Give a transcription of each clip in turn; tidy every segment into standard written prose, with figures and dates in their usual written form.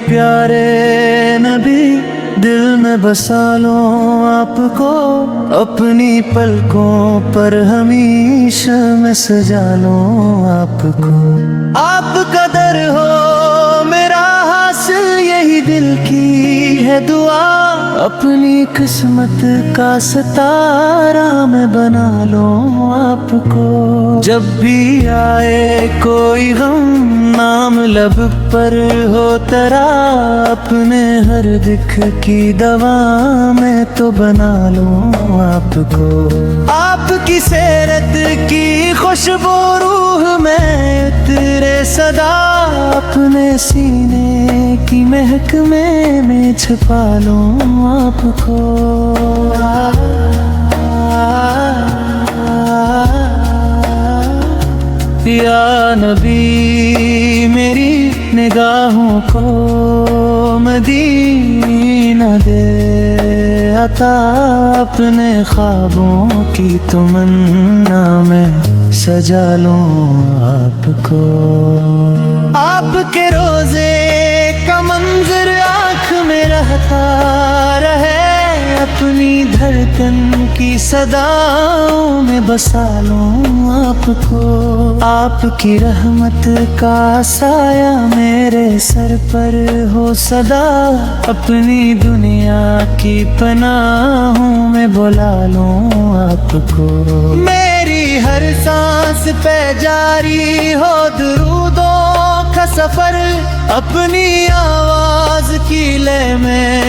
پیارے نبی دل میں بسا لو آپ کو، اپنی پلکوں پر ہمیشہ میں سجا لو آپ کو۔ آپ کا در ہو میرا حاصل یہی دل کی ہے دعا، اپنی قسمت کا ستارہ میں بنا لو آپ کو۔ جب بھی آئے کوئی غم نام لب پر ہو ترا، اپنے ہر دکھ کی دوا میں تو بنا لو آپ کو۔ آپ کی سیرت کی خوشبو روح میں اترے صدا، اپنے سینے کی مہک میں چھپا لو آپ کو۔ یا نبی میری نگاہوں کو مدینہ دے عطا، اپنے خوابوں کی تمنا میں سجا لوں آپ کو۔ آپ کے روزے کا منظر آنکھ میں رہتا رہے، اپنی دھڑکن کی صداؤں میں بسا لوں آپ کو۔ آپ کی رحمت کا سایہ میرے سر پر ہو صدا، اپنی دنیا کی پناہوں میں بلا لوں آپ کو۔ میری ہر سانس پہ جاری ہو درودوں کا سفر، اپنی آواز کی لے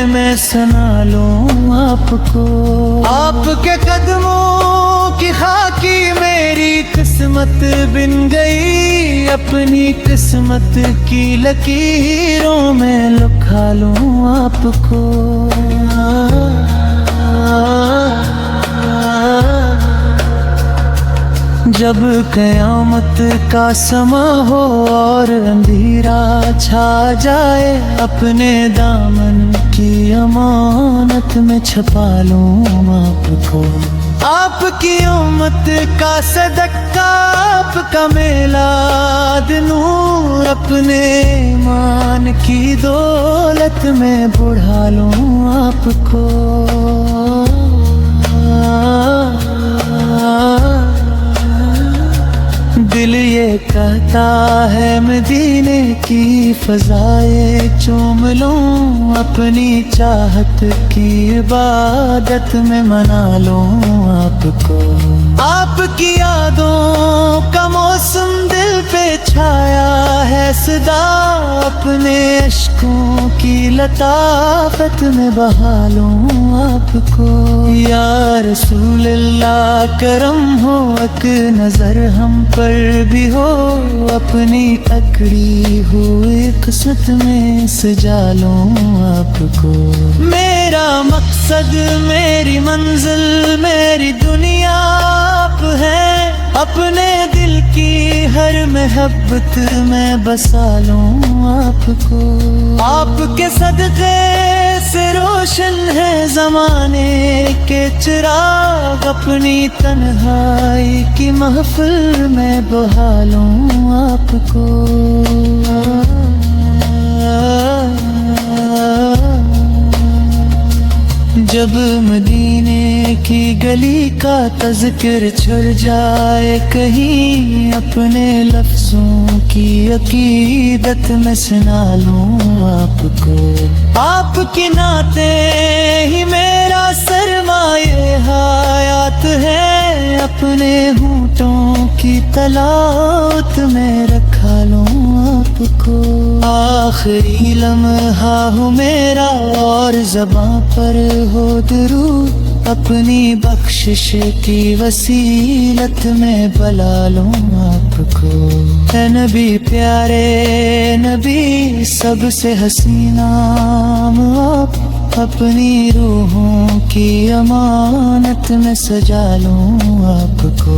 میں سنا لوں آپ کو۔ آپ کے قدموں کی خاکی میری قسمت بن گئی، اپنی قسمت کی لکیروں میں لکھا لوں آپ کو۔ جب قیامت کا سما ہو اور اندھیرا چھا جائے، اپنے دامن کی امانت میں چھپا لوں آپ کو۔ آپ کی امت کا صدقہ، آپ کا میلاد نور، اپنے ایمان کی دولت میں بڑھا لوں آپ کو۔ دل یہ کہتا ہے مدینے کی فضائیں چوم لوں، اپنی چاہت کی عبادت میں منا لوں آپ کو۔ آپ کی یادوں کا موسم دل پہ چھایا ہے صدا، اپنے اشکوں کی لطافت میں بہا لوں آپ کو۔ یا رسول اللہ کرم ہو ایک نظر ہم پر بھی ہو، اپنی اکڑی ہوئی قسمت میں سجا لوں آپ کو۔ میرا مقصد میری منزل میری دنیا آپ ہے، اپنے دل کی ہر محبت میں بسا لوں آپ کو۔ آپ کے صدقے سے روشن ہے زمانے کے چراغ، اپنی تنہائی کی محفل میں بہا لوں آپ کو۔ جب مدینے کی گلی کا تذکر چھڑ جائے کہیں، اپنے لفظوں کی عقیدت میں سنا لوں آپ کو۔ آپ کی نعتیں ہی میرا سرمایہ حیات ہے، اپنے ہونٹوں کی تلاوت میں رکھا لوں آپ کو۔ آخری لمحہ ہو میرا اور زباں پر ہو درود، اپنی بخشش کی وسیلت میں بلا لوں آپ کو۔ اے نبی پیارے نبی سب سے حسین نام آپ، اپنی روحوں کی امانت میں سجا لوں آپ کو۔